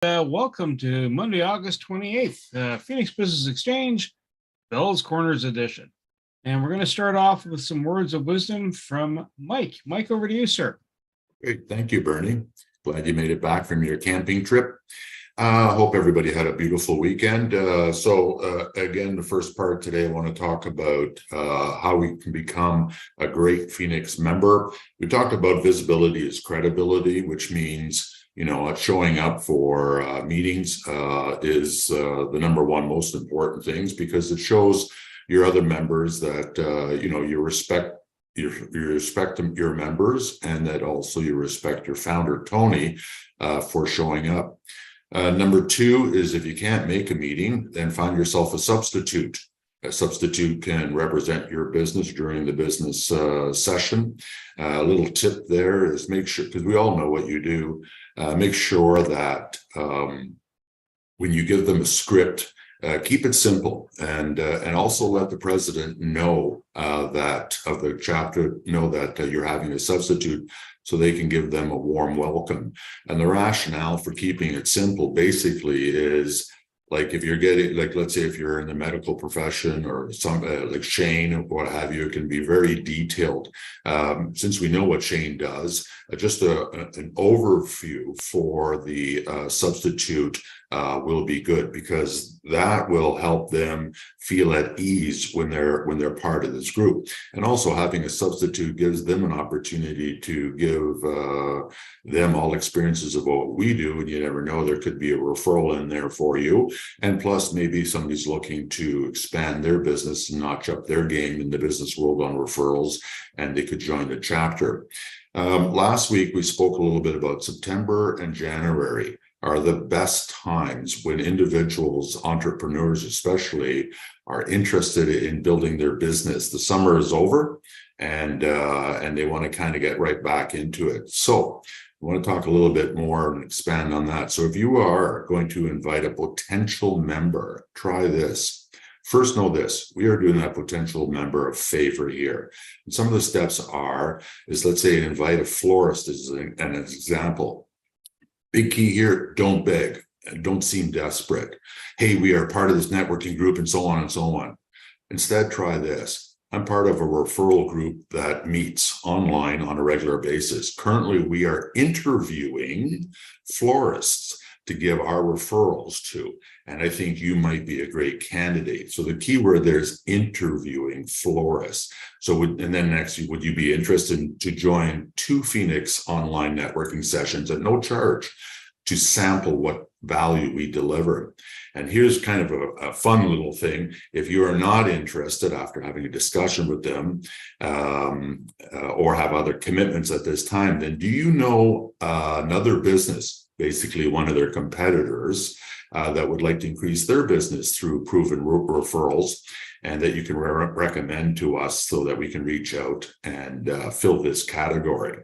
Welcome to Monday, August 28th, Phoenix Business Exchange, Bell's Corners edition. And we're going to start off with some words of wisdom from Mike. Mike, over to you, sir. Great. Thank you, Bernie. Glad you made it back from your camping trip. Hope everybody had a beautiful weekend. Again, the first part today, I want to talk about how we can become a great Phoenix member. We talked about visibility as credibility, which means showing up for meetings is the number one most important things, because it shows your other members that you respect your members, and that also you respect your founder Tony for showing up. Number two is, if you can't make a meeting, then find yourself a substitute. A substitute can represent your business during the business session. A little tip there is make sure, because we all know what you do, make sure that when you give them a script, keep it simple, and also let the president know that of the chapter know that you're having a substitute, so they can give them a warm welcome. And the rationale for keeping it simple basically is, like, if you're getting, like, let's say if you're in the medical profession or some like Shane or what have you, it can be very detailed. Since we know what Shane does, just an overview for the substitute will be good, because that will help them feel at ease when they're part of this group. And also, having a substitute gives them an opportunity to give them all experiences of what we do, and you never know, there could be a referral in there for you. And plus, maybe somebody's looking to expand their business and notch up their game in the business world on referrals, and they could join the chapter. Last week, we spoke a little bit about September and January are the best times when individuals, entrepreneurs especially, are interested in building their business. The summer is over, and they want to kind of get right back into it. So I want to talk a little bit more and expand on that. So if you are going to invite a potential member, try this. First, know this: we are doing that potential member a favor here. And some of the steps is, let's say, invite a florist as an example. Big key here: don't beg and don't seem desperate. Hey, we are part of this networking group, and so on and so on. Instead, try this: I'm part of a referral group that meets online on a regular basis. Currently, we are interviewing florists to give our referrals to, and I think you might be a great candidate. So the key word there is interviewing florists. And then next, would you be interested to join 2 Phoenix online networking sessions at no charge to sample what value we deliver? And here's kind of a fun little thing: if you are not interested after having a discussion with them or have other commitments at this time, then do you know another business, basically one of their competitors, that would like to increase their business through proven referrals, and that you can recommend to us so that we can reach out and fill this category?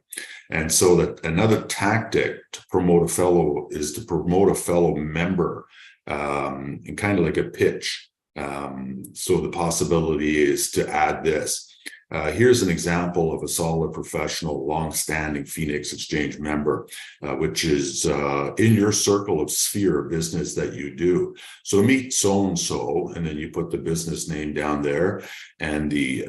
And so that another tactic to promote a fellow is to promote a fellow member in kind of like a pitch. So the possibility is to add this. Here's an example of a solid, professional, long-standing Phoenix Exchange member, which is in your circle of sphere of business that you do. So meet so-and-so, and then you put the business name down there and the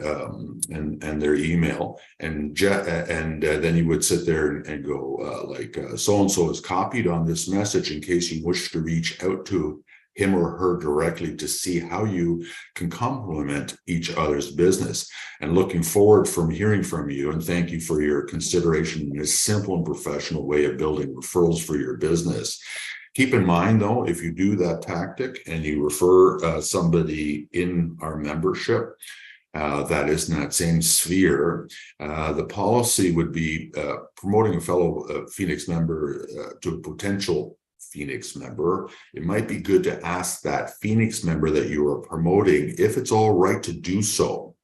and their email, and then you would sit there and go so-and-so is copied on this message in case you wish to reach out to him or her directly to see how you can complement each other's business. And looking forward from hearing from you, and thank you for your consideration in a simple and professional way of building referrals for your business. Keep in mind, though, if you do that tactic and you refer somebody in our membership that is in that same sphere, the policy would be promoting a fellow Phoenix member to a potential Phoenix member. It might be good to ask that Phoenix member that you are promoting if it's all right to do so,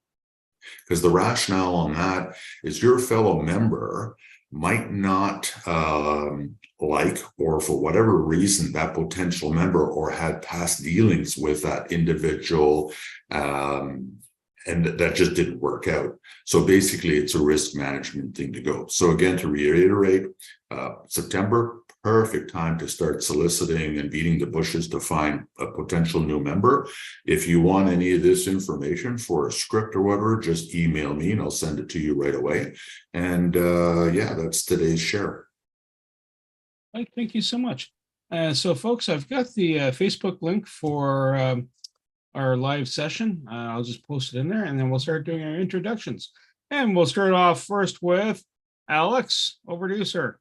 because the rationale on that is your fellow member might not like, or for whatever reason, that potential member or had past dealings with that individual, and that just didn't work out. So basically, it's a risk management thing to go. So again, to reiterate, September, perfect time to start soliciting and beating the bushes to find a potential new member. If you want any of this information for a script or whatever, just email me and I'll send it to you right away. And yeah, that's today's share. Mike, thank you so much. So folks, I've got the Facebook link for our live session. I'll just post it in there and then we'll start doing our introductions. And we'll start off first with Alex. Over to you, sir.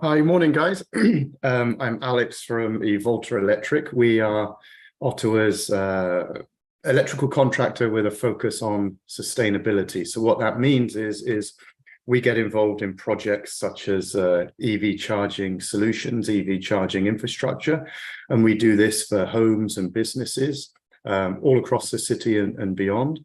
Hi, morning, guys. I'm Alex from Evolta Electric. We are Ottawa's electrical contractor with a focus on sustainability. So what that means is we get involved in projects such as EV charging solutions, EV charging infrastructure, and we do this for homes and businesses all across the city and beyond.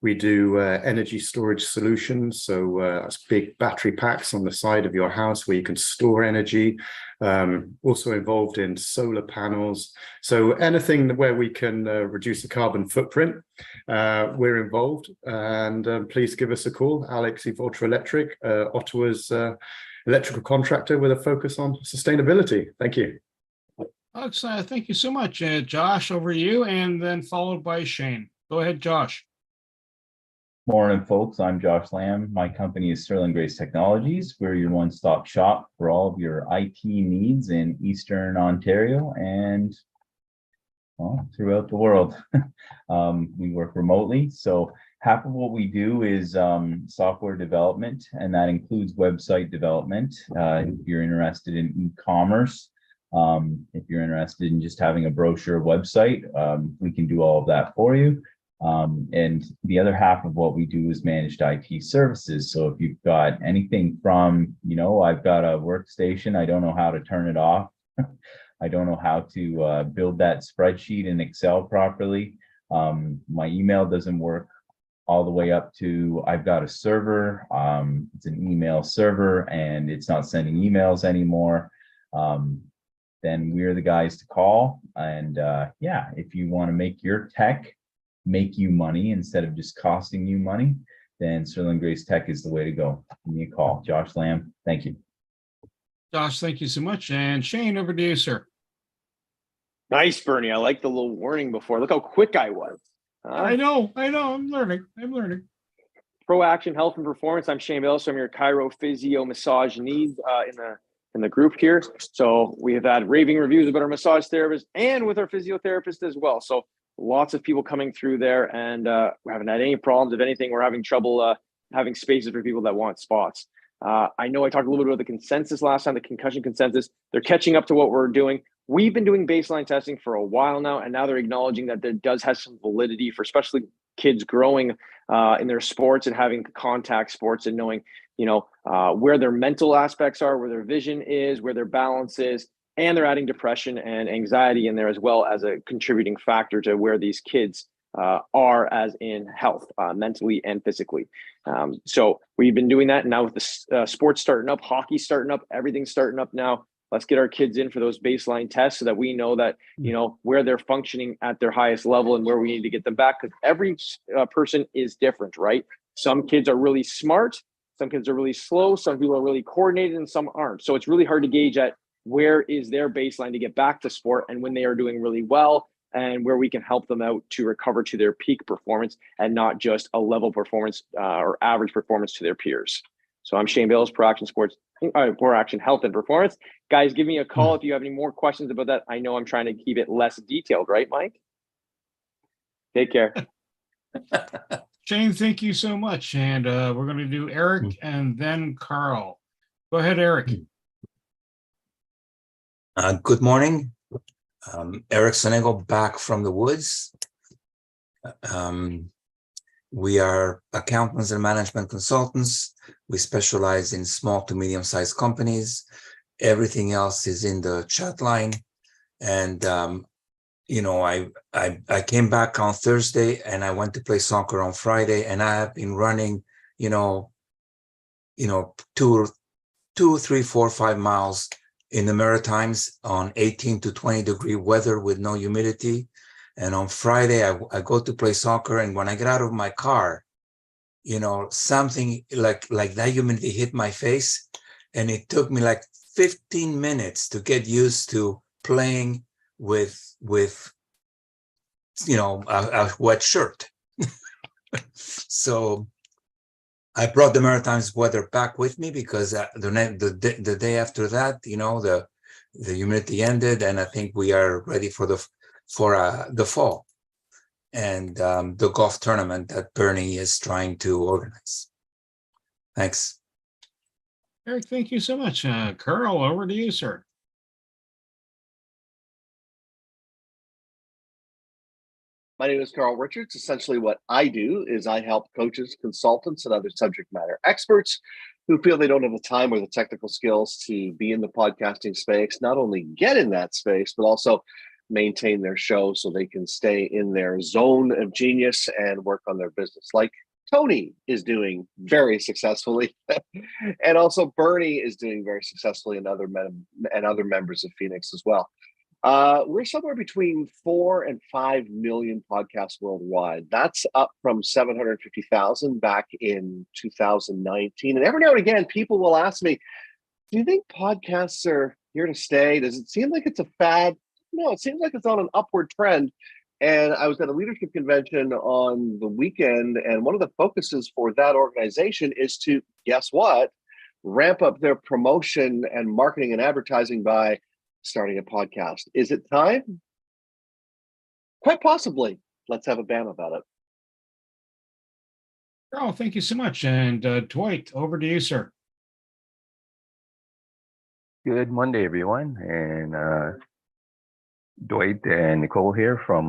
We do energy storage solutions, so that's big battery packs on the side of your house where you can store energy. Also involved in solar panels. So anything where we can reduce the carbon footprint, we're involved. And please give us a call, Alex, Evolta Electric, Ottawa's electrical contractor with a focus on sustainability. Thank you. Alex, thank you so much. Josh, over to you, and then followed by Shane. Go ahead, Josh. Morning, folks. I'm Josh Lamb. My company is Sterling Grace Technologies. We're your one-stop shop for all of your IT needs in Eastern Ontario and well, throughout the world. We work remotely, so half of what we do is software development, and that includes website development. If you're interested in e-commerce, if you're interested in just having a brochure website, we can do all of that for you. And the other half of what we do is managed IT services. So if you've got anything from, I've got a workstation, I don't know how to turn it off. I don't know how to build that spreadsheet in Excel properly. My email doesn't work, all the way up to I've got a server. It's an email server and it's not sending emails anymore. Then we're the guys to call. And yeah, if you want to make your tech make you money instead of just costing you money, then Sterling Grace Tech is the way to go. Give me a call. Josh Lamb, thank you. Josh, thank you so much. And Shane, over to you, sir. Nice, Bernie. I like the little warning before. Look how quick I was. I know. I'm learning. Pro Action Health and Performance. I'm Shane Bell. So I'm your chiro physio massage needs in the group here. So we have had raving reviews about our massage therapist and with our physiotherapist as well. So lots of people coming through there, and we haven't had any problems. If anything, we're having trouble having spaces for people that want spots. I know I talked a little bit about the consensus last time, the concussion consensus. They're catching up to what we're doing. We've been doing baseline testing for a while now, and now they're acknowledging that there does have some validity for especially kids growing in their sports and having contact sports and knowing, where their mental aspects are, where their vision is, where their balance is. And they're adding depression and anxiety in there as well as a contributing factor to where these kids are as in health, mentally and physically. So we've been doing that. And now with the sports starting up, hockey starting up, everything's starting up now. Let's get our kids in for those baseline tests so that we know that, where they're functioning at their highest level and where we need to get them back. Because every person is different, right? Some kids are really smart. Some kids are really slow. Some people are really coordinated and some aren't. So it's really hard to gauge at where is their baseline to get back to sport and when they are doing really well and where we can help them out to recover to their peak performance and not just a level performance or average performance to their peers. So I'm Shane Bales, Pro Action Health and Performance. Guys, give me a call if you have any more questions about that. I know I'm trying to keep it less detailed, right, Mike? Take care. Shane, thank you so much. And we're going to do Eric and then Carl. Go ahead, Eric. Good morning. Eric Sonego back from the woods. We are accountants and management consultants. We specialize in small to medium-sized companies. Everything else is in the chat line. And, I came back on Thursday and I went to play soccer on Friday, and I have been running, 2, 3, 4, 5 miles in the Maritimes on 18 to 20 degree weather with no humidity. And on Friday, I go to play soccer. And when I get out of my car, something like that humidity hit my face. and it took me like 15 minutes to get used to playing with a wet shirt. So I brought the Maritime sweater back with me because the day after that, the humidity ended, and I think we are ready for the fall and the golf tournament that Bernie is trying to organize. Thanks. Eric, thank you so much. Carl, over to you, sir. My name is Carl Richards. Essentially, what I do is I help coaches, consultants, and other subject matter experts who feel they don't have the time or the technical skills to be in the podcasting space, not only get in that space, but also maintain their show so they can stay in their zone of genius and work on their business, like Tony is doing very successfully. And also Bernie is doing very successfully, and other members of Phoenix as well. We're somewhere between 4 and 5 million podcasts worldwide. That's up from 750,000 back in 2019. And every now and again, people will ask me, do you think podcasts are here to stay? Does it seem like it's a fad? No, it seems like it's on an upward trend. And I was at a leadership convention on the weekend, and one of the focuses for that organization is to, guess what, ramp up their promotion and marketing and advertising by starting a podcast. Is it time? Quite possibly. Let's have a bam about it. Carl, thank you so much. And Dwight, over to you, sir. Good Monday, everyone. And Dwight and Nicole here from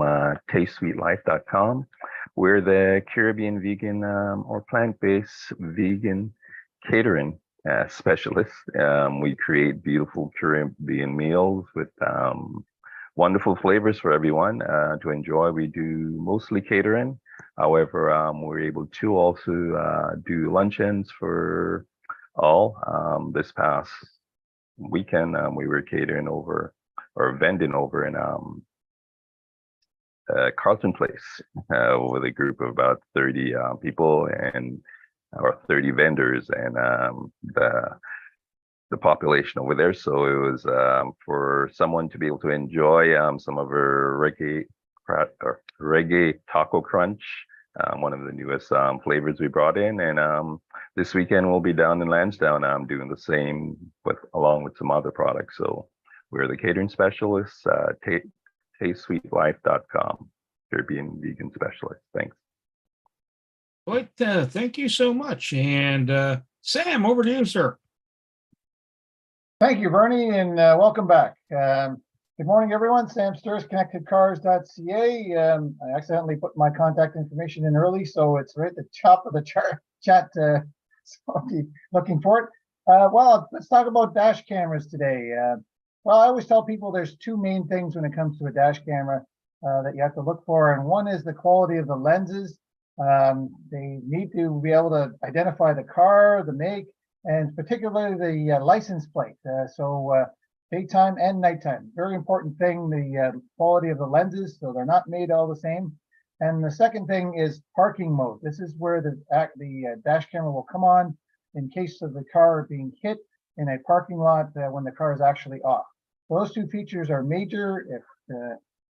TasteSweetLife.com. We're the Caribbean vegan or plant-based vegan catering specialists. We create beautiful Caribbean meals with wonderful flavors for everyone to enjoy. We do mostly catering. However, we're able to also do luncheons for all. This past weekend, we were catering over or vending over in Carlton Place with a group of about 30 people or 30 vendors, and the population over there. So it was for someone to be able to enjoy some of our reggae taco crunch, one of the newest flavors we brought in. And this weekend we'll be down in Lansdowne doing the same, but along with some other products. So we're the catering specialists, TasteSweetLife.com, Caribbean vegan specialist. Thanks. Dwight, thank you so much. And Sam, over to you, sir. Thank you, Bernie, and welcome back. Good morning, everyone. Sam Sturz, ConnectedCars.ca. I accidentally put my contact information in early, so it's right at the top of the chat. So I'll be looking for it. Well, let's talk about dash cameras today. Well, I always tell people there's two main things when it comes to a dash camera that you have to look for, and one is the quality of the lenses. They need to be able to identify the car, the make, and particularly the license plate. So daytime and nighttime, very important thing, the quality of the lenses, so they're not made all the same. And the second thing is parking mode. This is where the dash camera will come on in case of the car being hit in a parking lot when the car is actually off. So those two features are major. If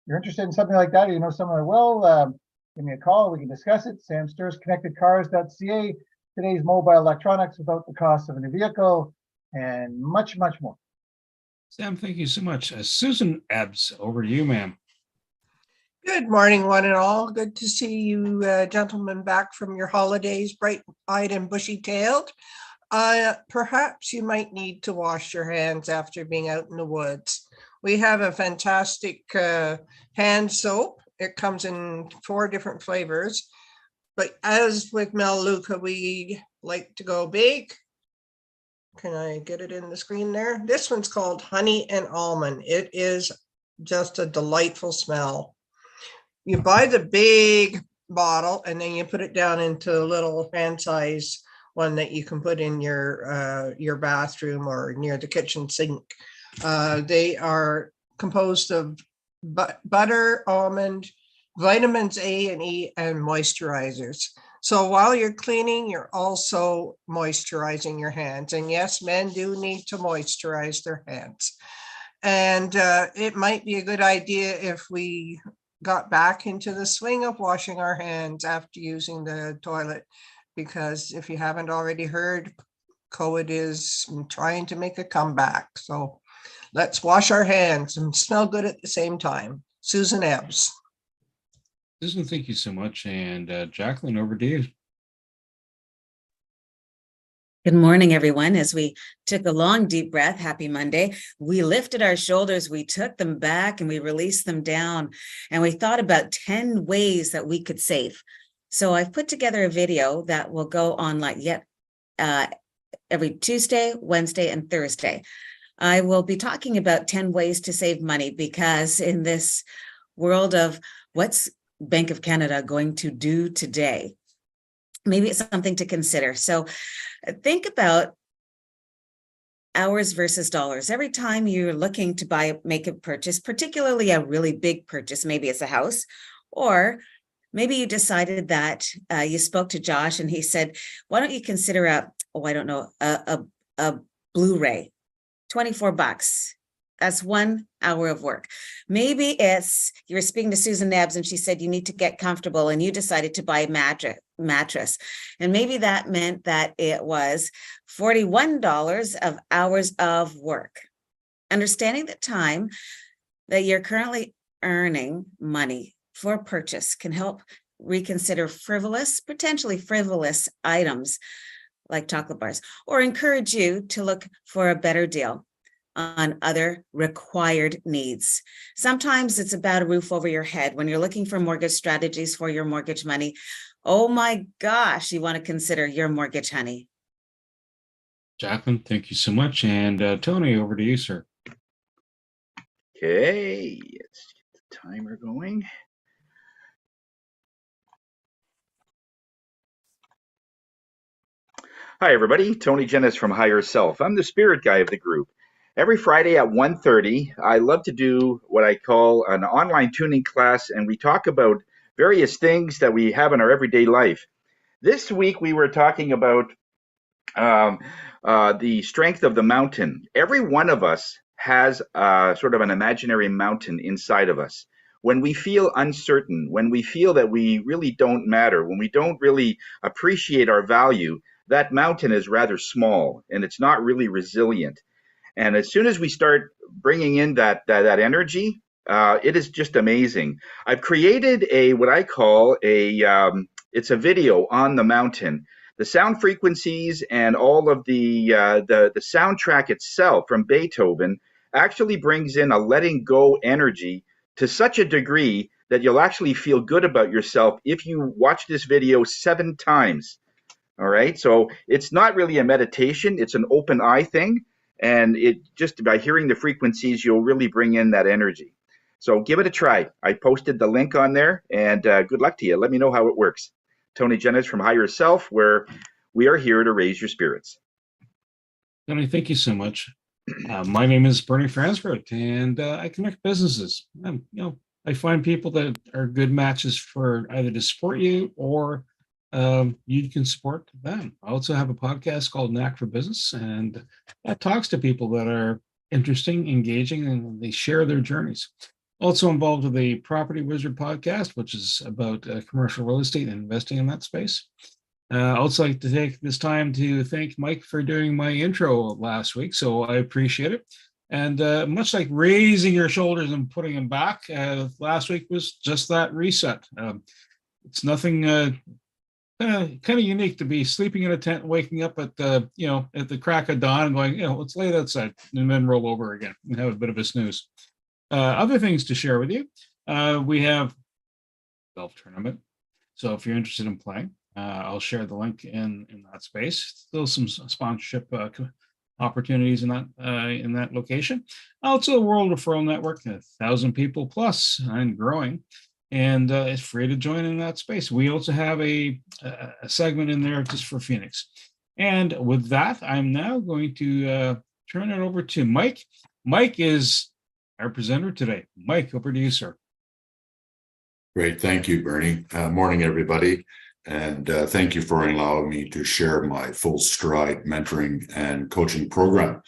you're interested in something like that, or you know someone well, give me a call. We can discuss it. Sam Sturz, ConnectedCars.ca. Today's mobile electronics without the cost of a new vehicle, and much, much more. Sam, thank you so much. Susan Ebbs, over to you, ma'am. Good morning, one and all. Good to see you gentlemen back from your holidays, bright-eyed and bushy-tailed. Perhaps you might need to wash your hands after being out in the woods. We have a fantastic hand soap. It comes in 4 different flavors. But as with Melaleuca, we like to go big. Can I get it in the screen there? This one's called Honey and Almond. It is just a delightful smell. You buy the big bottle and then you put it down into a little hand size one that you can put in your bathroom or near the kitchen sink. They are composed of butter, almond, vitamins A and E, and moisturizers. So while you're cleaning, you're also moisturizing your hands. And yes, men do need to moisturize their hands. And it might be a good idea if we got back into the swing of washing our hands after using the toilet, because if you haven't already heard, COVID is trying to make a comeback. So let's wash our hands and smell good at the same time. Susan Ebbs. Susan, thank you so much. And Jacqueline, over to you. Good morning, everyone. As we took a long, deep breath, happy Monday, we lifted our shoulders, we took them back and we released them down. And we thought about 10 ways that we could save. So I've put together a video that will go on every Tuesday, Wednesday, and Thursday. I will be talking about 10 ways to save money, because in this world of what's Bank of Canada going to do today, maybe it's something to consider. So think about hours versus dollars. Every time you're looking to make a purchase, particularly a really big purchase, maybe it's a house, or maybe you decided that you spoke to Josh and he said, why don't you consider a Blu-ray, $24. That's 1 hour of work. Maybe it's you were speaking to Susan Ebbs and she said you need to get comfortable and you decided to buy a mattress. And maybe that meant that it was $41 of hours of work. Understanding the time that you're currently earning money for purchase can help reconsider potentially frivolous items like chocolate bars, or encourage you to look for a better deal on other required needs. Sometimes it's about a roof over your head. When you're looking for mortgage strategies for your mortgage money, oh my gosh, you want to consider your mortgage honey. Jacqueline, thank you so much. And Tony, over to you, sir. Okay, let's get the timer going. Hi, everybody. Tony Jennis from Higher Self. I'm the spirit guy of the group. Every Friday at 1:30, I love to do what I call an online tuning class, and we talk about various things that we have in our everyday life. This week, we were talking about the strength of the mountain. Every one of us has sort of an imaginary mountain inside of us. When we feel uncertain, when we feel that we really don't matter, when we don't really appreciate our value, that mountain is rather small and it's not really resilient. And as soon as we start bringing in that energy, it is just amazing. I've created what I call it's a video on the mountain. The sound frequencies and all of the soundtrack itself from Beethoven actually brings in a letting go energy to such a degree that you'll actually feel good about yourself if you watch this video 7 times. All right, so it's not really a meditation, it's an open eye thing, and it just by hearing the frequencies, you'll really bring in that energy. So give it a try. I posted the link on there, and good luck to you. Let me know how it works. Tony Jennis from Higher Self, where we are here to raise your spirits. Tony, thank you so much. My name is Bernie Fransford, and I connect businesses. I find people that are good matches for either to support you or you can support them. I also have a podcast called Knack for Business, and that talks to people that are interesting, engaging, and they share their journeys. Also involved with the Property Wizard podcast, which is about commercial real estate and investing in that space. I also like to take this time to thank Mike for doing my intro last week, so I appreciate it. And much like raising your shoulders and putting them back, last week was just that reset. It's nothing kind of unique to be sleeping in a tent, waking up at the crack of dawn and going, let's lay that outside and then roll over again and have a bit of a snooze. Other things to share with you. We have golf tournament. So if you're interested in playing, I'll share the link in that space. Still some sponsorship opportunities in that location. Also, a World Referral Network, 1,000 people plus and growing. And it's free to join in that space. We also have a segment in there just for Phoenix. And with that, I'm now going to turn it over to Mike. Mike is our presenter today. Mike, over to you, sir. Great. Thank you, Bernie. Morning, everybody. and thank you for allowing me to share my Full Stride mentoring and coaching program.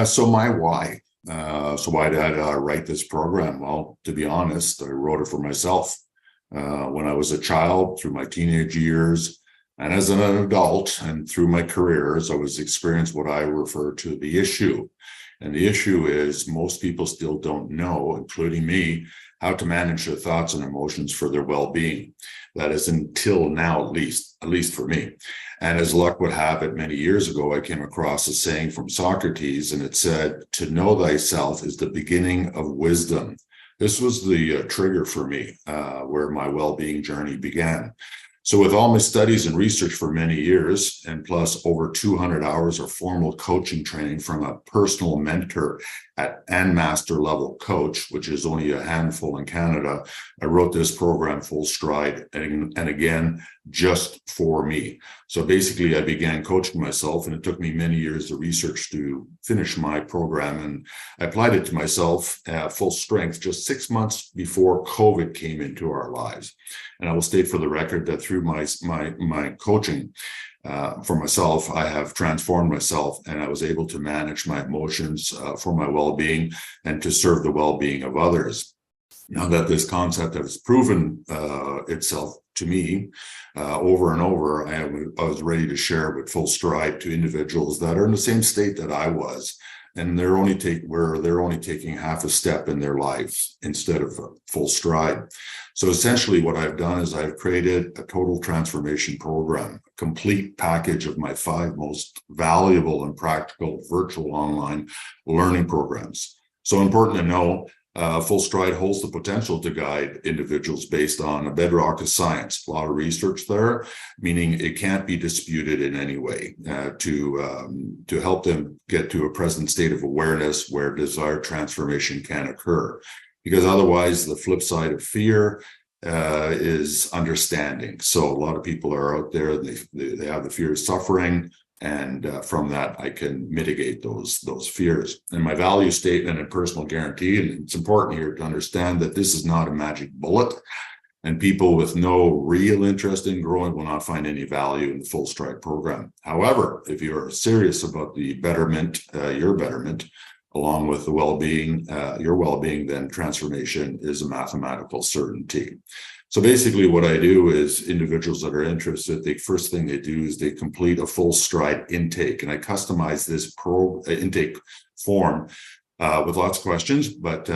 So my why. So why did I write this program? Well, to be honest, I wrote it for myself. When I was a child, through my teenage years, and as an adult, and through my careers, I was experiencing what I refer to the issue. And the issue is most people still don't know, including me, how to manage their thoughts and emotions for their well-being. That is until now, at least for me. And as luck would have it, many years ago, I came across a saying from Socrates, and it said, "To know thyself is the beginning of wisdom." This was the trigger for me, where my well-being journey began. So with all my studies and research for many years, and plus over 200 hours of formal coaching training from a personal mentor and master level coach, which is only a handful in Canada, I wrote this program Full Stride, and again, just for me. So basically I began coaching myself, and it took me many years of research to finish my program, and I applied it to myself at full strength just 6 months before COVID came into our lives. And I will state for the record that through my coaching for myself, I have transformed myself, and I was able to manage my emotions for my well-being and to serve the well-being of others. Now that this concept has proven itself to me over and over, I was ready to share with Full Stride to individuals that are in the same state that I was, and they're only taking half a step in their lives instead of full stride. So essentially what I've done is I've created a total transformation program, a complete package of my 5 most valuable and practical virtual online learning programs. So important to know, Full Stride holds the potential to guide individuals based on a bedrock of science, a lot of research there, meaning it can't be disputed in any way, to help them get to a present state of awareness where desired transformation can occur. Because otherwise, the flip side of fear is understanding. So a lot of people are out there, they have the fear of suffering, and from that I can mitigate those fears. And my value statement and personal guarantee, and it's important here to understand that this is not a magic bullet, and people with no real interest in growing will not find any value in the Full Stride program. However, if you're serious about the betterment, your betterment, along with the well-being, your well-being, then transformation is a mathematical certainty. So basically what I do is individuals that are interested, the first thing they do is they complete a Full Stride intake, and I customize this intake form with lots of questions, but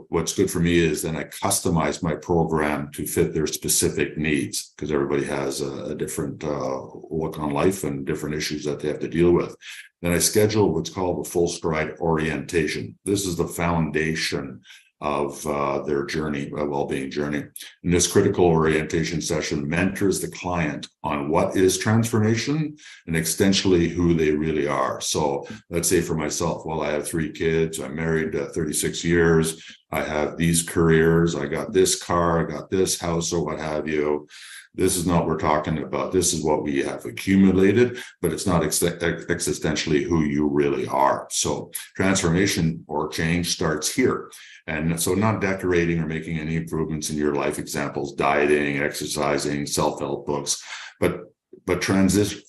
what's good for me is then I customize my program to fit their specific needs, because everybody has a different look on life and different issues that they have to deal with. Then I schedule what's called the Full Stride orientation. This is the foundation of their journey, a well-being journey. And this critical orientation session mentors the client on what is transformation and extensionally who they really are. So let's say for myself, well, I have 3 kids, I'm married 36 years, I have these careers, I got this car, I got this house, or what have you. This is not what we're talking about. This is what we have accumulated, but it's not existentially who you really are. So transformation or change starts here. And so not decorating or making any improvements in your life, examples, dieting, exercising, self-help books, but transiting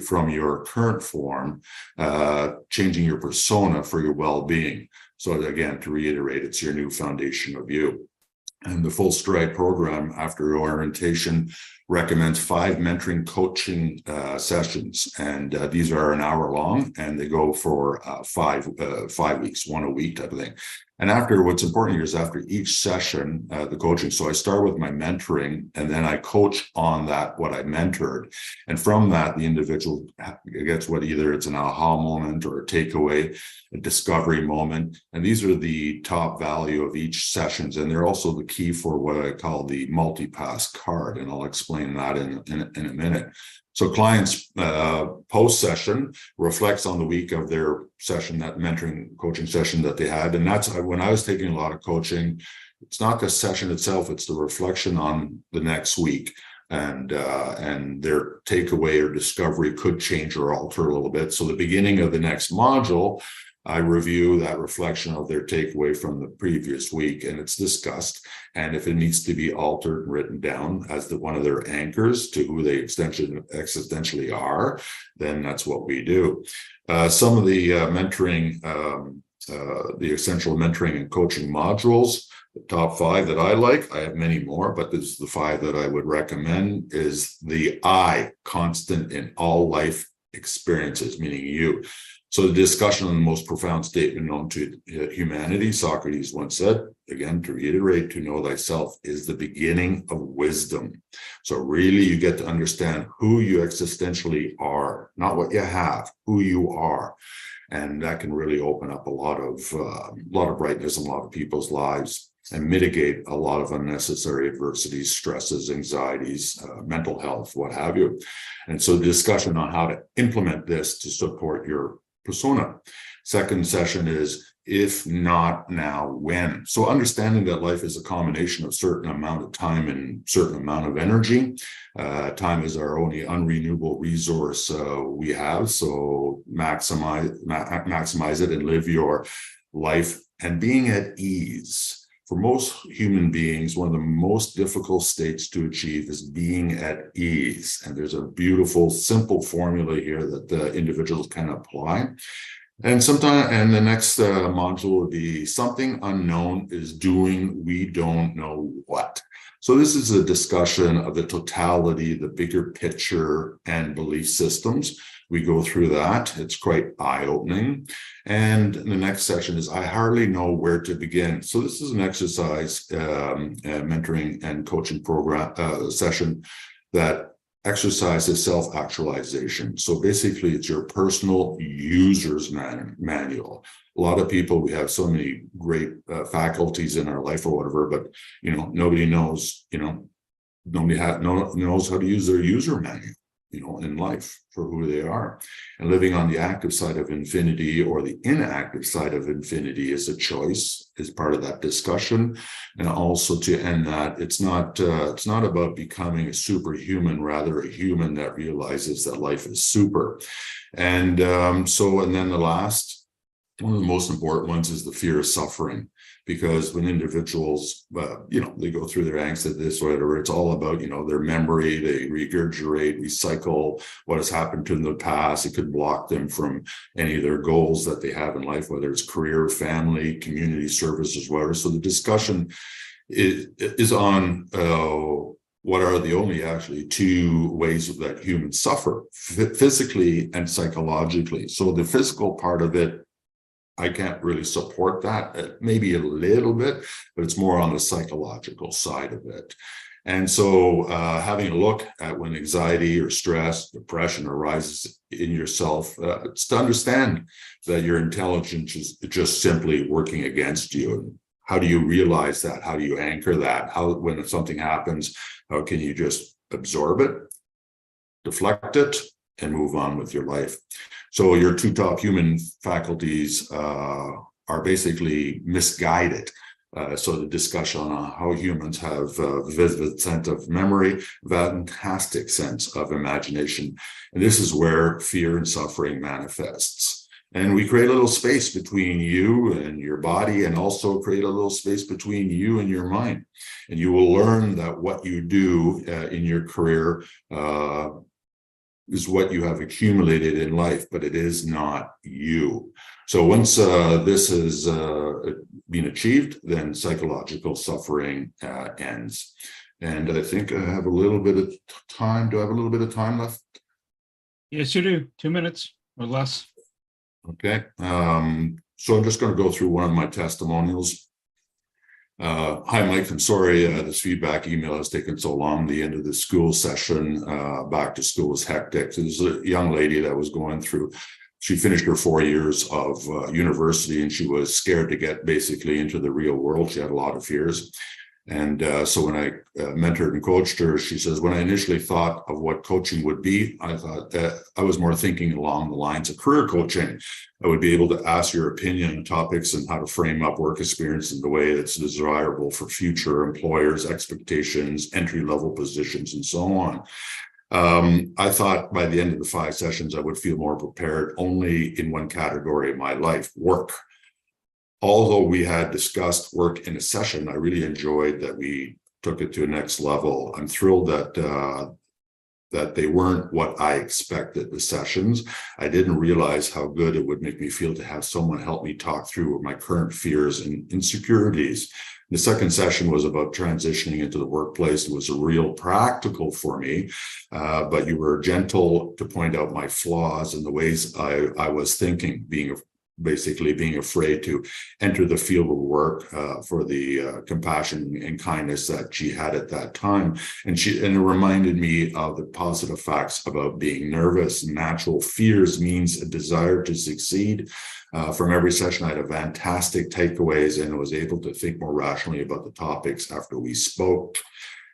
from your current form, changing your persona for your well-being. So again, to reiterate, it's your new foundation of you. And the Full Stride program, after orientation, recommends 5 mentoring coaching sessions, and these are an hour long, and they go for 5 weeks, 1 a week type of thing. And after, what's important here is after each session, the coaching. So I start with my mentoring, and then I coach on that, what I mentored. And from that, the individual gets what either it's an aha moment or a takeaway, a discovery moment. And these are the top value of each sessions. And they're also the key for what I call the multi-pass card. And I'll explain that in a minute. So clients post-session reflects on the week of their session, that mentoring coaching session that they had. And that's when I was taking a lot of coaching, it's not the session itself, it's the reflection on the next week. And their takeaway or discovery could change or alter a little bit. So the beginning of the next module I review that reflection of their takeaway from the previous week, and it's discussed. And if it needs to be altered and written down as one of their anchors to who they existentially are, then that's what we do. Some of the mentoring, the essential mentoring and coaching modules, the top 5 that I like, I have many more, but this is the 5 that I would recommend, is the I, constant in all life experiences, meaning you. So the discussion on the most profound statement known to humanity, Socrates once said, again, to reiterate, to know thyself is the beginning of wisdom. So really you get to understand who you existentially are, not what you have, who you are. And that can really open up a lot of brightness in a lot of people's lives and mitigate a lot of unnecessary adversities, stresses, anxieties, mental health, what have you. And so the discussion on how to implement this to support your persona. Second session is, if not now, when? So understanding that life is a combination of certain amount of time and certain amount of energy. Time is our only unrenewable resource we have. So maximize it and live your life. And being at ease. For most human beings, one of the most difficult states to achieve is being at ease. And there's a beautiful, simple formula here that the individuals can apply. And the next module would be something unknown is doing we don't know what. So this is a discussion of the totality, the bigger picture and belief systems. We go through that. It's quite eye-opening. And the next section is, I hardly know where to begin. So this is an exercise, mentoring and coaching program session that exercises self-actualization. So basically, it's your personal user's manual. A lot of people, we have so many great faculties in our life or whatever, but nobody knows, nobody knows how to use their user manual, in life for who they are. And living on the active side of infinity or the inactive side of infinity is a choice, is part of that discussion. And also to end that, it's not about becoming a superhuman, rather a human that realizes that life is super. And then the last, one of the most important ones is the fear of suffering. Because when individuals, they go through their angst at this, whatever, it's all about, their memory, they regurgitate, recycle what has happened to them in the past. It could block them from any of their goals that they have in life, whether it's career, family, community services, whatever. So the discussion is on what are the only actually 2 ways that humans suffer, physically and psychologically. So the physical part of it, I can't really support that, maybe a little bit, but it's more on the psychological side of it. And so having a look at when anxiety or stress, depression arises in yourself, it's to understand that your intelligence is just simply working against you. How do you realize that? How do you anchor that? When something happens, how can you just absorb it, deflect it, and move on with your life? So your 2 top human faculties are basically misguided. So the discussion on how humans have a vivid sense of memory, fantastic sense of imagination. And this is where fear and suffering manifests. And we create a little space between you and your body, and also create a little space between you and your mind. And you will learn that what you do in your career is what you have accumulated in life, but it is not you. So once this has been achieved, then psychological suffering ends. And I think I have a little bit of time. Do I have a little bit of time left? Yes, you do. 2 minutes or less. Okay. So I'm just going to go through one of my testimonials. Hi, Mike. I'm sorry this feedback email has taken so long. The end of the school session, back to school was hectic. There's a young lady that was going through, she finished her 4 years of university, and she was scared to get basically into the real world. She had a lot of fears. And so when I mentored and coached her, she says, when I initially thought of what coaching would be, I thought that I was more thinking along the lines of career coaching. I would be able to ask your opinion on topics and how to frame up work experience in the way that's desirable for future employers' expectations, entry-level positions, and so on. I thought by the end of the 5 sessions, I would feel more prepared only in one category of my life, work. Although we had discussed work in a session, I really enjoyed that we took it to a next level. I'm thrilled that they weren't what I expected, the sessions. I didn't realize how good it would make me feel to have someone help me talk through my current fears and insecurities. The second session was about transitioning into the workplace. It was a real practical for me, but you were gentle to point out my flaws and the ways I was thinking, basically being afraid to enter the field of work for the compassion and kindness that she had at that time. And it reminded me of the positive facts about being nervous. Natural fears means a desire to succeed. From every session, I had a fantastic takeaways and was able to think more rationally about the topics after we spoke.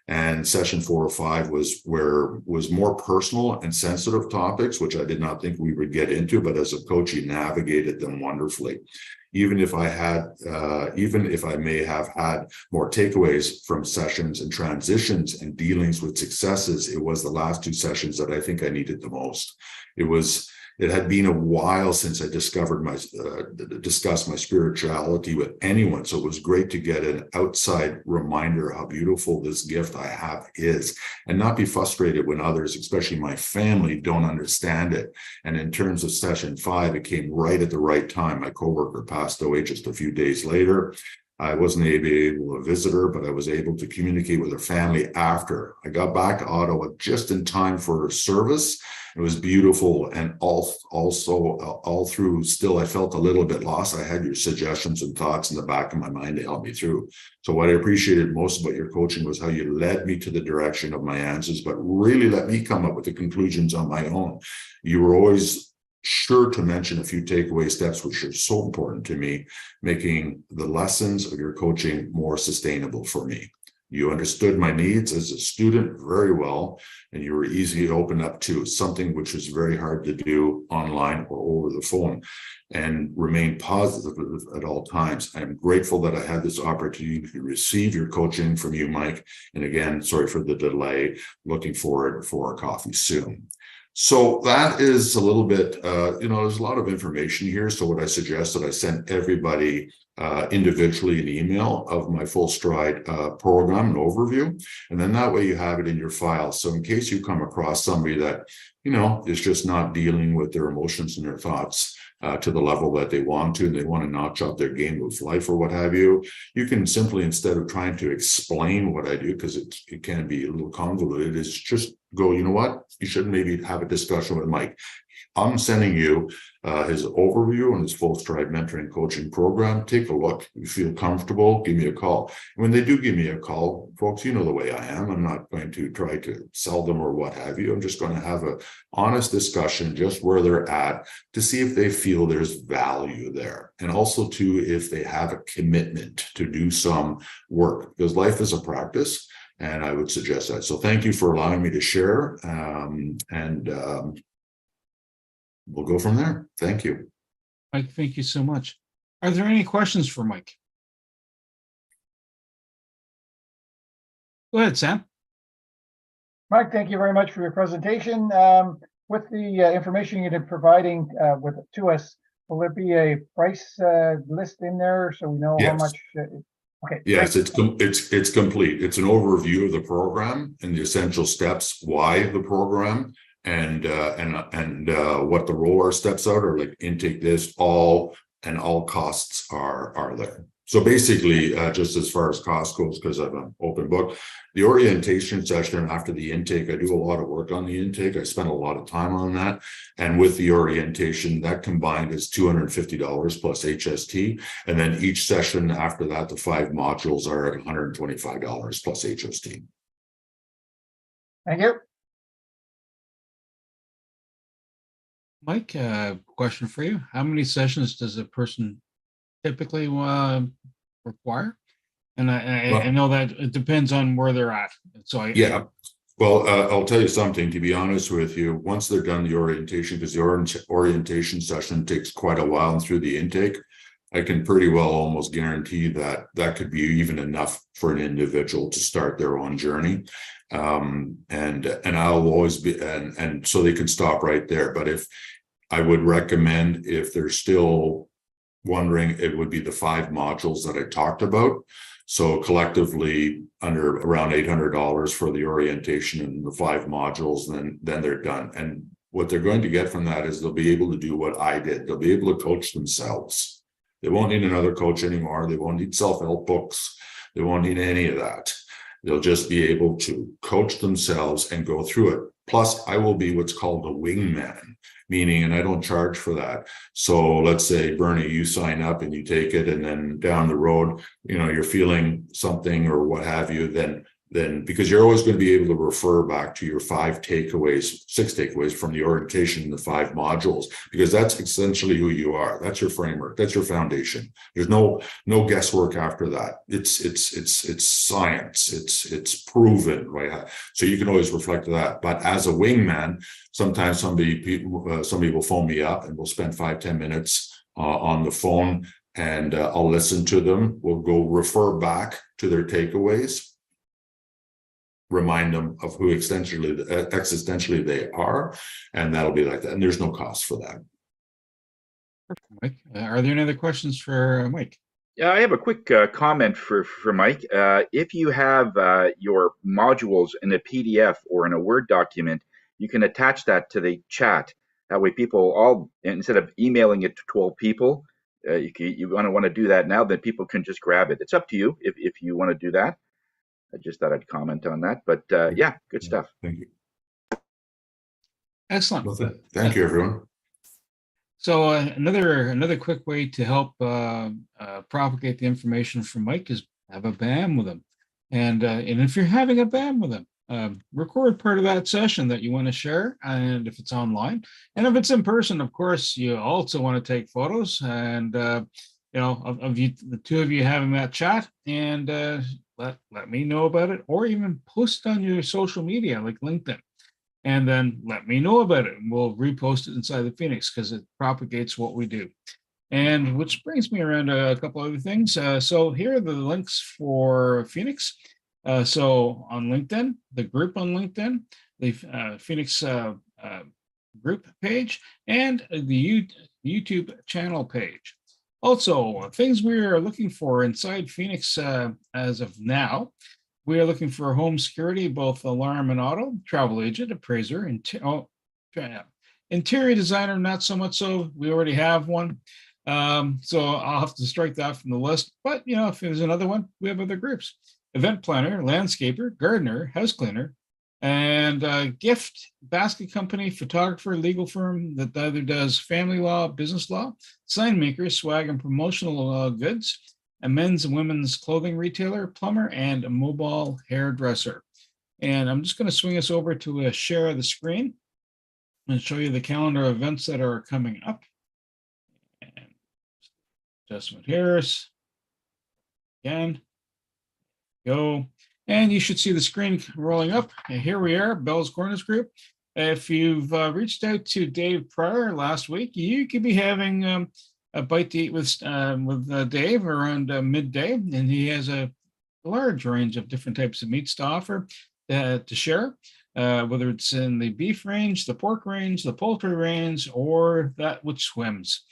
And session 4 or 5 was more personal and sensitive topics, which I did not think we would get into, but as a coach, you navigated them wonderfully. Even if I may have had more takeaways from sessions and transitions and dealings with successes, it was the last 2 sessions that I think I needed the most. It had been a while since I discussed my spirituality with anyone. So it was great to get an outside reminder how beautiful this gift I have is, and not be frustrated when others, especially my family, don't understand it. And in terms of session 5, it came right at the right time. My coworker passed away just a few days later. I wasn't able to visit her, but I was able to communicate with her family after. I got back to Ottawa just in time for her service. It was beautiful, and all through, still I felt a little bit lost. I had your suggestions and thoughts in the back of my mind to help me through. So what I appreciated most about your coaching was how you led me to the direction of my answers, but really let me come up with the conclusions on my own. You were always sure to mention a few takeaway steps, which are so important to me, making the lessons of your coaching more sustainable for me. You understood my needs as a student very well, and you were easy to open up to, something which was very hard to do online or over the phone, and remain positive at all times. I'm grateful that I had this opportunity to receive your coaching from you, Mike. And again, sorry for the delay. Looking forward for our coffee soon. So that is a little bit, there's a lot of information here. So what I suggested, I sent everybody individually an email of my Full Stride program, an overview, and then that way you have it in your file. So in case you come across somebody that, is just not dealing with their emotions and their thoughts to the level that they want to, and they want to notch up their game of life or what have you, you can simply, instead of trying to explain what I do, because it can be a little convoluted, is just go, you know what, you should maybe have a discussion with Mike. I'm sending you his overview on his Full Stride mentoring coaching program. Take a look. You feel comfortable, give me a call. When they do give me a call, folks, you know the way I am. I'm not going to try to sell them or what have you. I'm just going to have an honest discussion just where they're at to see if they feel there's value there. And also, too, if they have a commitment to do some work, because life is a practice. And I would suggest that. So thank you for allowing me to share. We'll go from there. Thank you. Mike, thank you so much. Are there any questions for Mike? Go ahead, Sam. Mike, thank you very much for your presentation. With the information you've been providing to us, will there be a price list in there so we know how much? Okay. Yes, it's complete. It's an overview of the program and the essential steps, why the program, and what the roller steps are, like intake this, all costs are there. So basically, just as far as cost goes, because I'm an open book, the orientation session after the intake, I do a lot of work on the intake. I spend a lot of time on that. And with the orientation, that combined is $250 plus HST. And then each session after that, the 5 modules are at $125 plus HST. Thank you. Mike, question for you. How many sessions does a person typically require? And I know that it depends on where they're at. So I'll tell you something, to be honest with you, once they're done the orientation, because the orientation session takes quite a while through the intake, I can pretty well almost guarantee that that could be even enough for an individual to start their own journey. And I'll always be, and so they can stop right there. But if I would recommend, if they're still wondering, it would be the 5 modules that I talked about. So collectively under around $800 for the orientation and the 5 modules, then they're done. And what they're going to get from that is they'll be able to do what I did. They'll be able to coach themselves. They won't need another coach anymore. They won't need self-help books. They won't need any of that. They'll just be able to coach themselves and go through it. Plus, I will be what's called a wingman, meaning, and I don't charge for that. So let's say, Bernie, you sign up and you take it, and then down the road, you know, you're feeling something or what have you, then because you're always going to be able to refer back to your 5 takeaways, 6 takeaways from the orientation in the 5 modules, because that's essentially who you are. That's your framework. That's your foundation. There's no guesswork after that. It's science. It's proven, right? So you can always reflect that. But as a wingman, sometimes somebody will phone me up and we'll spend 5-10 minutes on the phone, and I'll listen to them. We'll go refer back to their takeaways, remind them of who existentially they are, and that'll be like that. And there's no cost for that. Perfect, Mike. Are there any other questions for Mike? Yeah, I have a quick comment for Mike. If you have your modules in a PDF or in a Word document, you can attach that to the chat. That way people all, instead of emailing it to 12 people, you want to do that now, then people can just grab it. It's up to you if you want to do that. I just thought I'd comment on that, but yeah, good stuff. Thank you. Excellent. Well, thank you, everyone. So another quick way to help propagate the information from Mike is have a BAM with him. And if you're having a BAM with him, record part of that session that you want to share, and if it's online, and if it's in person, of course, you also want to take photos and you know, of you, the two of you having that chat, and let me know about it, or even post it on your social media like LinkedIn, and then let me know about it, and we'll repost it inside the Phoenix because it propagates what we do. And which brings me around a couple other things. So here are the links for Phoenix. So on LinkedIn, the group on LinkedIn, the Phoenix group page, and the YouTube channel page. Also, things we are looking for inside Phoenix as of now. We are looking for home security, both alarm and auto, travel agent, appraiser, interior designer, not so much so. We already have one. So I'll have to strike that from the list. But, you know, if there's another one, we have other groups. Event planner, landscaper, gardener, house cleaner, and gift basket company, photographer, legal firm that either does family law, business law, sign maker, swag and promotional goods, a men's and women's clothing retailer, plumber, and a mobile hairdresser. And I'm just going to swing us over to share the screen and show you the calendar of events that are coming up. And adjustment here. Again, go. And you should see the screen rolling up. And here we are, Bell's Corners Group. If you've reached out to Dave Pryor last week, you could be having a bite to eat with Dave around midday, and he has a large range of different types of meats to offer to share, whether it's in the beef range, the pork range, the poultry range, or that which swims.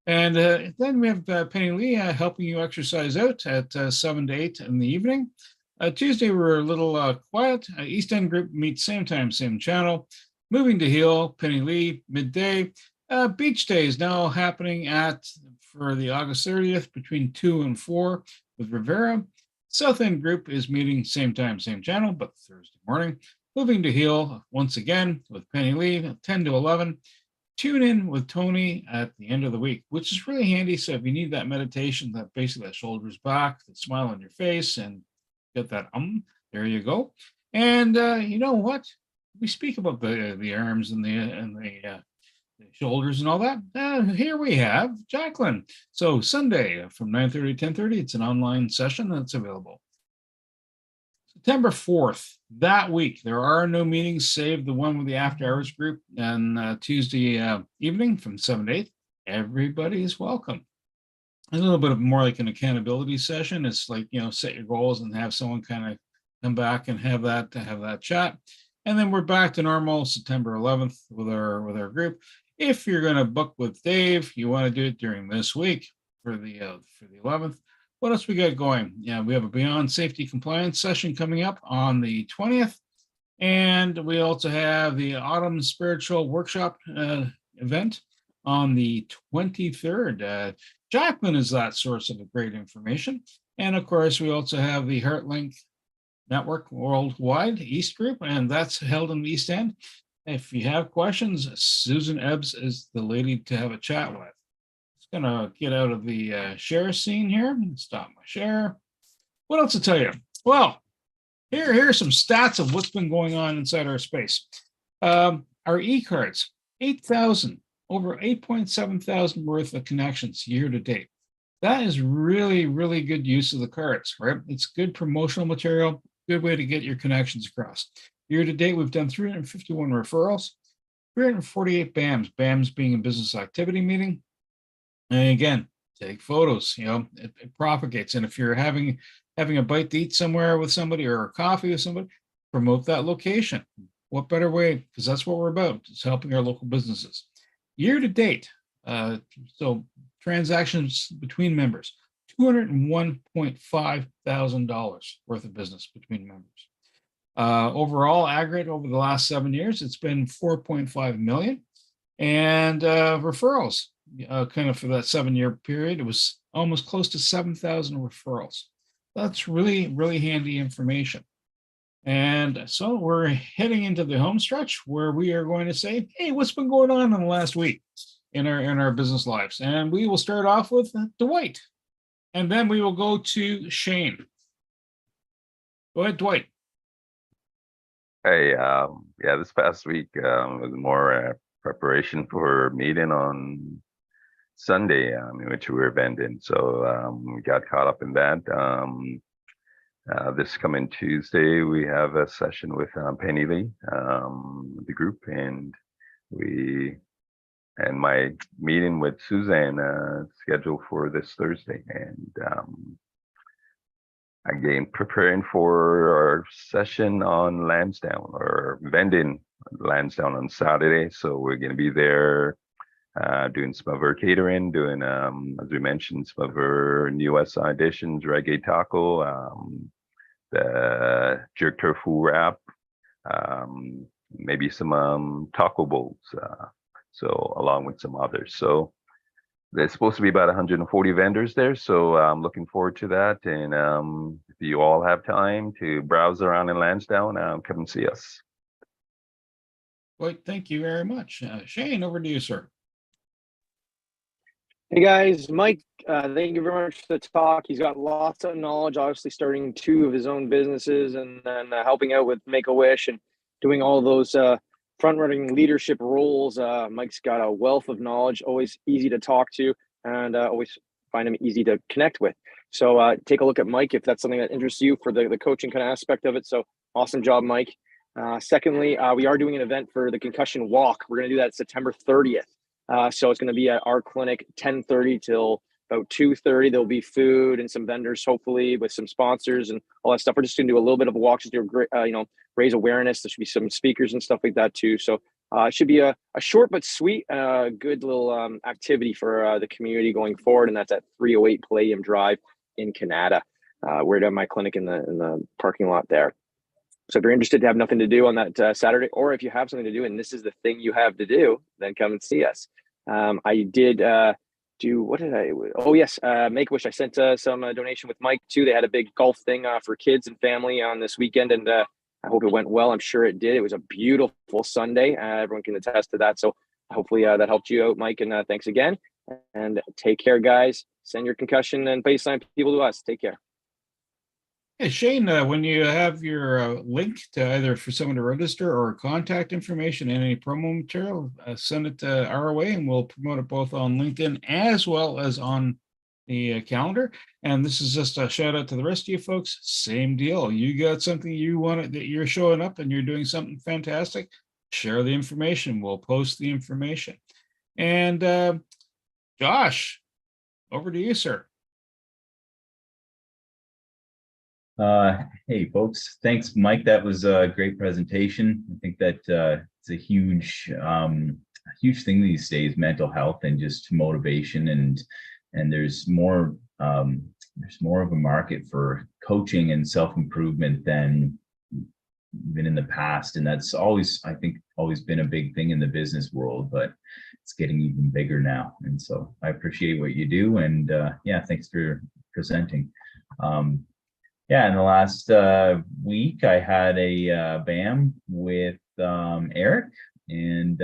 And then we have Penny Lee helping you exercise out at 7 to 8 in the evening. Tuesday, we're a little quiet. East End Group meets same time, same channel. Moving to Heel, Penny Lee, midday. Beach Day is now happening for the August 30th between 2 and 4 with Rivera. South End Group is meeting same time, same channel, but Thursday morning. Moving to Heel once again with Penny Lee, 10 to 11. Tune in with Tony at the end of the week, which is really handy. So if you need that meditation, that basically that shoulders back, the smile on your face, and get that there you go. And you know what? We speak about the arms and the shoulders and all that. Here we have Jacqueline. So Sunday from 9:30 to 10:30, it's an online session that's available. September 4th, that week, there are no meetings save the one with the after hours group on Tuesday evening from 7 to 8. Everybody is welcome. a little bit of more like an accountability session. It's like, set your goals and have someone kind of come back and have that chat. And then we're back to normal September 11th with our group. If you're going to book with Dave, you want to do it during this week for the 11th. What else we got going? Yeah, we have a Beyond Safety Compliance session coming up on the 20th. And we also have the Autumn Spiritual Workshop event on the 23rd. Jacqueline is that source of great information. And of course, we also have the HeartLink Network Worldwide East Group, and that's held in the East End. If you have questions, Susan Ebbs is the lady to have a chat with. Just gonna get out of the share scene here and stop my share. What else to tell you? Well, here are some stats of what's been going on inside our space. Our e-cards, 8,000, over 8.7 thousand worth of connections year to date. That is really, really good use of the cards, right? It's good promotional material, good way to get your connections across. Year to date, we've done 351 referrals, 348 BAMs, BAMs being a business activity meeting. And again, take photos, it propagates. And if you're having a bite to eat somewhere with somebody or a coffee with somebody, promote that location. What better way? Because that's what we're about. It's helping our local businesses. Year to date, so transactions between members, $201.5 thousand worth of business between members. Overall, aggregate over the last 7 years, it's been 4.5 million. And referrals, kind of for that 7-year period, it was almost close to 7,000 referrals. That's really, really handy information. And so we're heading into the home stretch where we are going to say, hey, what's been going on in the last week in our business lives? And we will start off with Dwight. And then we will go to Shane. Go ahead, Dwight. Hey, this past week was more preparation for a meeting on Sunday, in which we were vending. So we got caught up in that. This coming Tuesday, we have a session with Penny Lee, the group, and my meeting with Suzanne scheduled for this Thursday. And again, preparing for our session on Lansdowne, or vending Lansdowne on Saturday. So we're going to be there doing some of our catering, doing, as we mentioned, some of our new SI additions, reggae taco, the jerk tofu wrap, maybe some taco bowls, so along with some others. So there's supposed to be about 140 vendors there, so I'm looking forward to that. And if you all have time to browse around in Lansdowne, come and see us. Well, thank you very much. Shane, over to you, sir. Hey guys, Mike, thank you very much for the talk. He's got lots of knowledge, obviously starting 2 of his own businesses and then helping out with Make-A-Wish and doing all those front-running leadership roles. Mike's got a wealth of knowledge, always easy to talk to, and always find him easy to connect with. So take a look at Mike if that's something that interests you for the coaching kind of aspect of it. So awesome job, Mike. Secondly, we are doing an event for the concussion walk. We're going to do that September 30th. So it's going to be at our clinic, 10:30 till about 2:30. There'll be food and some vendors, hopefully, with some sponsors and all that stuff. We're just going to do a little bit of a walk, just do raise awareness. There should be some speakers and stuff like that too. So it should be a short but sweet, good little activity for the community going forward. And that's at 308 Palladium Drive in Canada. We're at my clinic in the parking lot there. So if you're interested to have nothing to do on that Saturday, or if you have something to do and this is the thing you have to do, then come and see us. I did Make-A-Wish. I sent some donation with Mike too. They had a big golf thing for kids and family on this weekend, and I hope it went well. I'm sure it did. It was a beautiful Sunday. Everyone can attest to that. So hopefully that helped you out, Mike, and thanks again. And take care, guys. Send your concussion and baseline people to us. Take care. Hey, Shane, when you have your link to either for someone to register or contact information and any promo material, send it our way and we'll promote it both on LinkedIn as well as on the calendar. And this is just a shout out to the rest of you folks. Same deal. You got something you want that you're showing up and you're doing something fantastic, share the information. We'll post the information. And Josh, over to you, sir. Hey folks, thanks Mike. That was a great presentation. I think that it's a huge thing these days, mental health and just motivation, and there's more of a market for coaching and self-improvement than even in the past, and that's always, I think, always been a big thing in the business world, but it's getting even bigger now. And so I appreciate what you do, and yeah, thanks for presenting. Yeah, in the last week, I had a BAM with Eric, and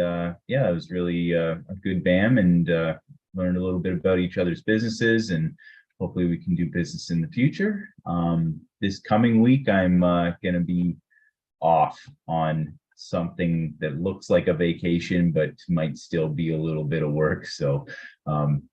yeah, it was really a good BAM, and learned a little bit about each other's businesses, and hopefully we can do business in the future. This coming week, I'm going to be off on something that looks like a vacation, but might still be a little bit of work. So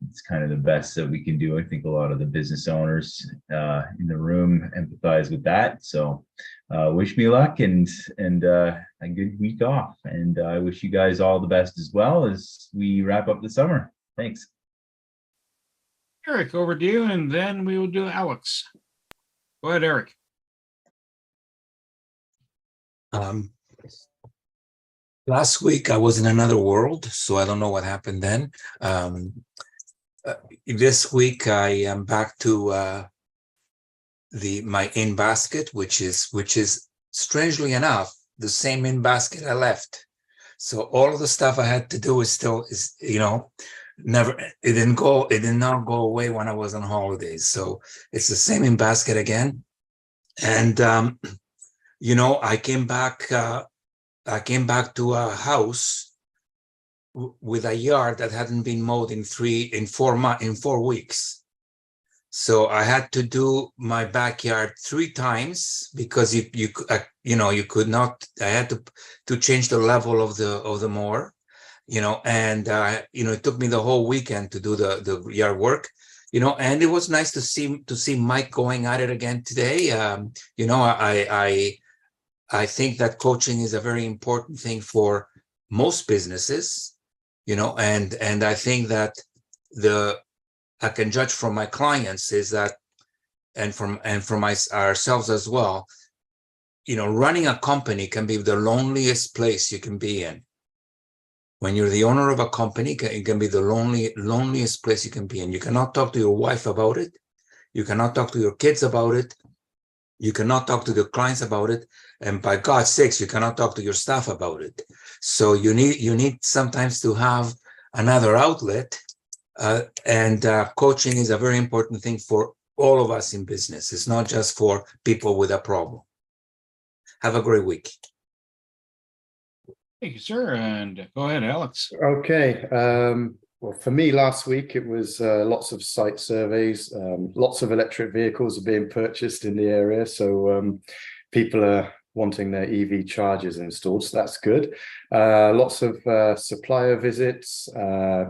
it's kind of the best that we can do. I think a lot of the business owners in the room empathize with that. So wish me luck and a good week off. And I wish you guys all the best as well as we wrap up the summer. Thanks. Eric, over to you, and then we will do Alex. Go ahead, Eric. Last week I was in another world, so I don't know what happened then. This week I am back to my in basket, which is strangely enough the same in basket I left. So all of the stuff I had to do is never. It did not go away when I was on holidays. So it's the same in basket again, and I came back to a house with a yard that hadn't been mowed in 4 weeks. So I had to do my backyard 3 times because you could not. I had to change the level of the mower, and it took me the whole weekend to do the yard work, and it was nice to see Mike going at it again today. I think that coaching is a very important thing for most businesses, and I think that I can judge from my clients is that, and from ourselves as well, running a company can be the loneliest place you can be in. When you're the owner of a company, it can be the loneliest place you can be in. You cannot talk to your wife about it. You cannot talk to your kids about it. You cannot talk to the clients about it, and by God's sakes, you cannot talk to your staff about it. So you need sometimes to have another outlet, and coaching is a very important thing for all of us in business. It's not just for people with a problem. Have a great week. Thank you, sir. And go ahead, Alex. Okay. Well, for me, last week, it was lots of site surveys. Lots of electric vehicles are being purchased in the area. So people are wanting their EV chargers installed. So that's good. Lots of supplier visits,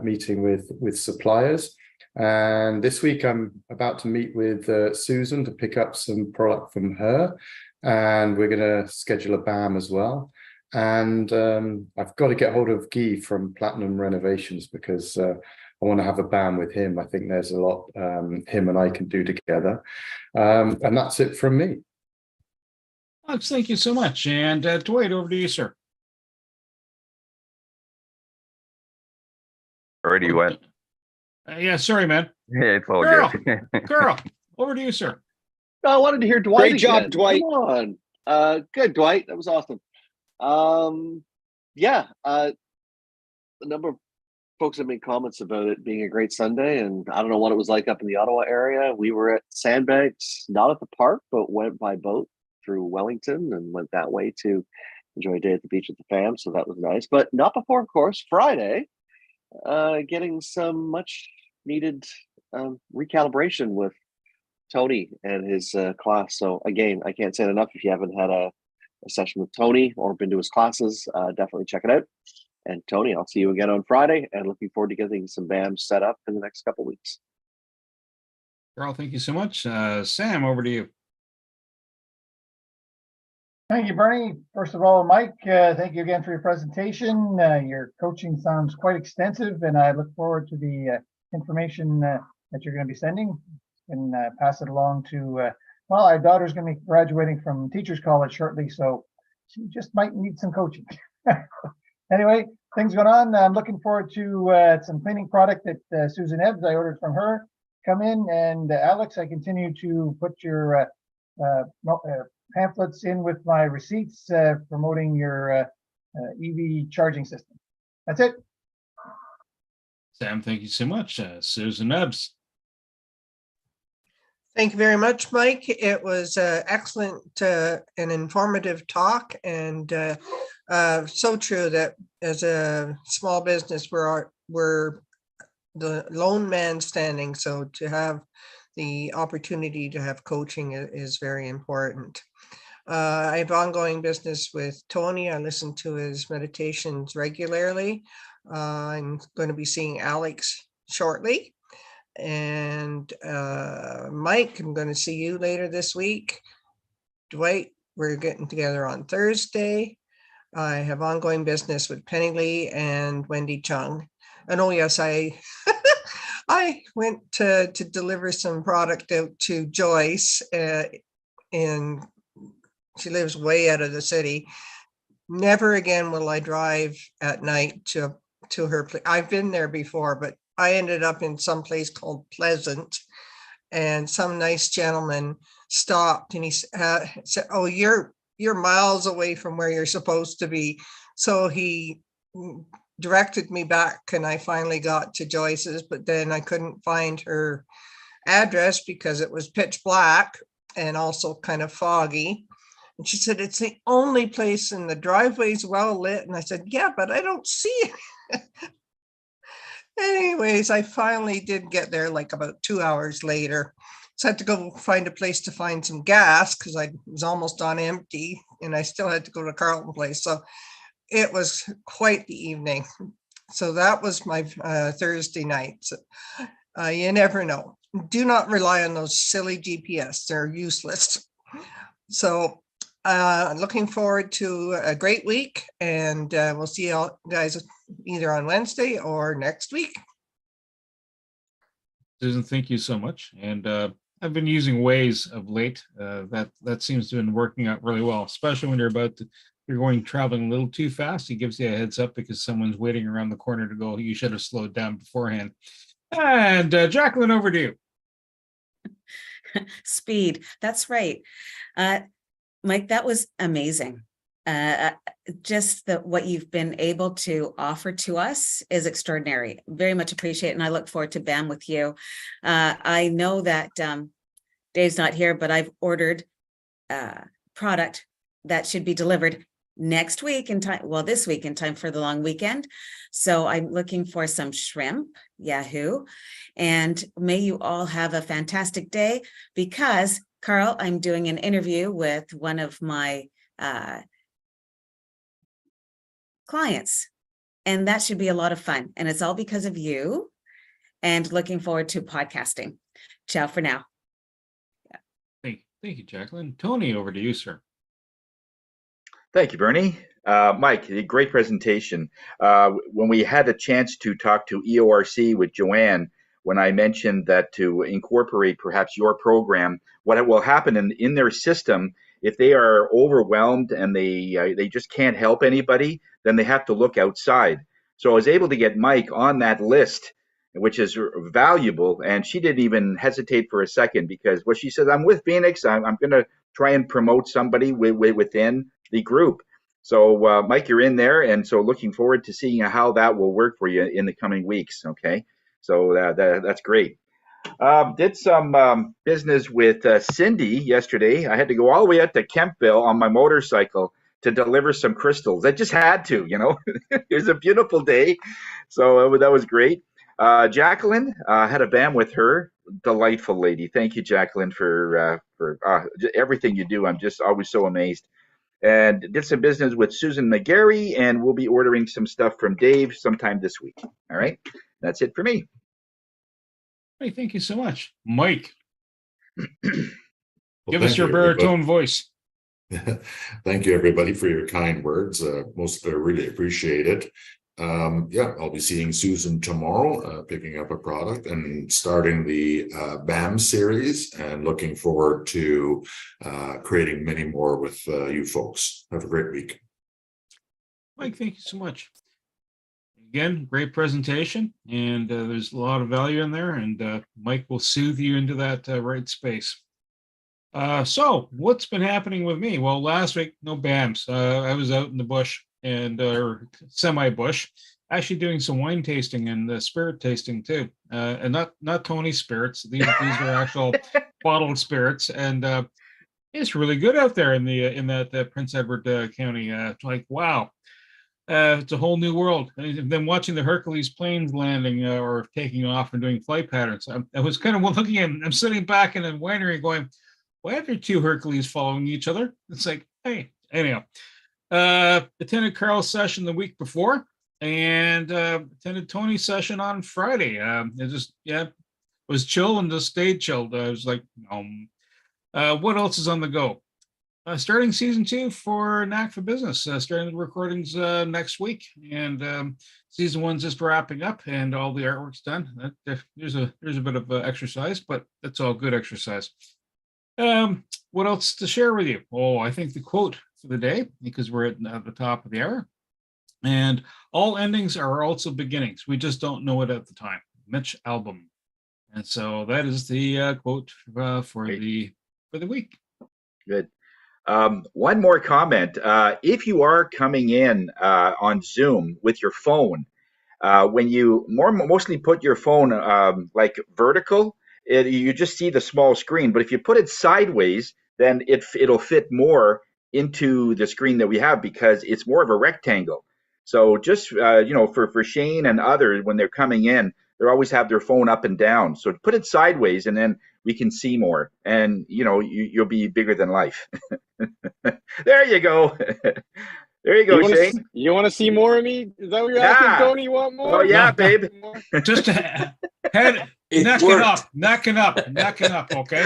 meeting with suppliers. And this week, I'm about to meet with Susan to pick up some product from her. And we're going to schedule a BAM as well. And I've got to get hold of Guy from Platinum Renovations because I want to have a BAM with him. I think there's a lot him and I can do together. And that's it from me. Alex, thank you so much. And Dwight, over to you, sir. Already went. Yeah, sorry, man. Yeah, it's all Carl, good. Carl, over to you, sir. I wanted to hear Dwight. Great job, again. Dwight. Come on. Good, Dwight. That was awesome. A number of folks have made comments about it being a great Sunday, and I don't know what it was like up in the Ottawa area. We were at Sandbanks, not at the park, but went by boat through Wellington and went that way to enjoy a day at the beach with the fam. So that was nice, but not before, of course, Friday, getting some much needed recalibration with Tony and his class. So again, I can't say it enough. If you haven't had a session with Tony or been to his classes, definitely check it out. And Tony, I'll see you again on Friday, and looking forward to getting some BAMs set up in the next couple of weeks. Carl, thank you so much. Sam, over to you. Thank you, Bernie. First of all, Mike, thank you again for your presentation. Your coaching sounds quite extensive, and I look forward to the information that you're going to be sending, and pass it along to, well, our daughter's going to be graduating from Teachers College shortly, so she just might need some coaching. Anyway, things going on. I'm looking forward to some cleaning product that Susan Ebbs I ordered from her come in, and Alex, I continue to put your pamphlets in with my receipts promoting your EV charging system. That's it. Sam, thank you so much. Susan Ebbs. Thank you very much, Mike. It was excellent and informative talk, and so true that as a small business, we're the lone man standing. So to have the opportunity to have coaching is very important. I have ongoing business with Tony. I listen to his meditations regularly. I'm going to be seeing Alex shortly. And Mike, I'm going to see you later this week. Dwight, we're getting together on Thursday. I have ongoing business with Penny Lee and Wendy Chung. And oh yes, I went to deliver some product out to Joyce, and she lives way out of the city. Never again will I drive at night to her place. I've been there before, but I ended up in some place called Pleasant, and some nice gentleman stopped and he said, "Oh, you're miles away from where you're supposed to be." So he directed me back, and I finally got to Joyce's, but then I couldn't find her address because it was pitch black and also kind of foggy. And she said, "It's the only place, and the driveway's well lit." And I said, "Yeah, but I don't see it." Anyways, I finally did get there like about 2 hours later. So I had to go find a place to find some gas because I was almost on empty, and I still had to go to Carlton Place. So it was quite the evening. So that was my Thursday night. So, you never know. Do not rely on those silly GPS. They're useless. So looking forward to a great week, and we'll see you all guys either on Wednesday or next week. Susan, thank you so much. And I've been using Waze of late. That seems to have been working out really well, especially when you're going traveling a little too fast. He gives you a heads up because someone's waiting around the corner to go. You should have slowed down beforehand. And Jacqueline, over to you. Speed. That's right. Mike, that was amazing. Just what you've been able to offer to us is extraordinary. Very much appreciate it. And I look forward to BAM with you. I know that Dave's not here, but I've ordered product that should be delivered next week in time. Well, this week in time for the long weekend. So I'm looking for some shrimp, Yahoo. And may you all have a fantastic day, because Carl, I'm doing an interview with one of my clients, and that should be a lot of fun. And it's all because of you, and looking forward to podcasting. Ciao for now. Thank you, Jacqueline. Tony, over to you, sir. Thank you, Bernie. Mike, a great presentation. When we had a chance to talk to EORC with Joanne, when I mentioned that to incorporate perhaps your program, what will happen in their system, if they are overwhelmed and they just can't help anybody, then they have to look outside. So I was able to get Mike on that list, which is valuable. And she didn't even hesitate for a second, because what she says, I'm with Phoenix. I'm going to try and promote somebody within the group. So Mike, you're in there. And so looking forward to seeing how that will work for you in the coming weeks. Okay. So that's great. Did some business with Cindy yesterday. I had to go all the way out to Kempville on my motorcycle to deliver some crystals. I just had to, It was a beautiful day. So that was great. Jacqueline, had a BAM with her. Delightful lady. Thank you, Jacqueline, for everything you do. I'm just always so amazed. And did some business with Susan McGarry, and we'll be ordering some stuff from Dave sometime this week. All right. That's it for me. Hey, thank you so much. Mike, Well, give us your baritone voice. Thank you, everybody, for your kind words. Most really appreciate it. yeah, I'll be seeing Susan tomorrow, picking up a product and starting the BAM series, and looking forward to creating many more with you folks. Have a great week. Mike, thank you so much. Again, great presentation, and there's a lot of value in there, and Mike will soothe you into that right space. So what's been happening with me? Well, last week, no BAMs. I was out in the bush and semi-bush, actually doing some wine tasting and spirit tasting too, and not Tony's spirits. These are actual bottled spirits, and it's really good out there in that Prince Edward County. Like wow. It's a whole new world. And then watching the Hercules planes landing or taking off and doing flight patterns, I was kind of looking at. I'm sitting back in a winery going, "Why are there two Hercules following each other?" It's like, hey, anyhow. Attended Carl's session the week before, and attended Tony's session on Friday. It just was chill and just stayed chilled. I was like, what else is on the go? Starting season 2 for Knack for Business, starting the recordings next week, and season 1's just wrapping up, and all the artwork's done. There's a bit of exercise, but that's all good exercise. What else to share with you? Oh, I think the quote for the day, because we're at the top of the hour, and all endings are also beginnings. We just don't know it at the time. Mitch Albom, and so that is the quote for the week. Good. One more comment. If you are coming in on Zoom with your phone, when you mostly put your phone like vertical, you just see the small screen. But if you put it sideways, then it'll fit more into the screen that we have, because it's more of a rectangle. So just for Shane and others, when they're coming in, they always have their phone up and down. So put it sideways, and then we can see more, and you'll be bigger than life. There you go. There you go, Shane. You want to see more of me? Is that what you're asking, Tony? You want more? Oh yeah, babe. Just head, neck it up, okay?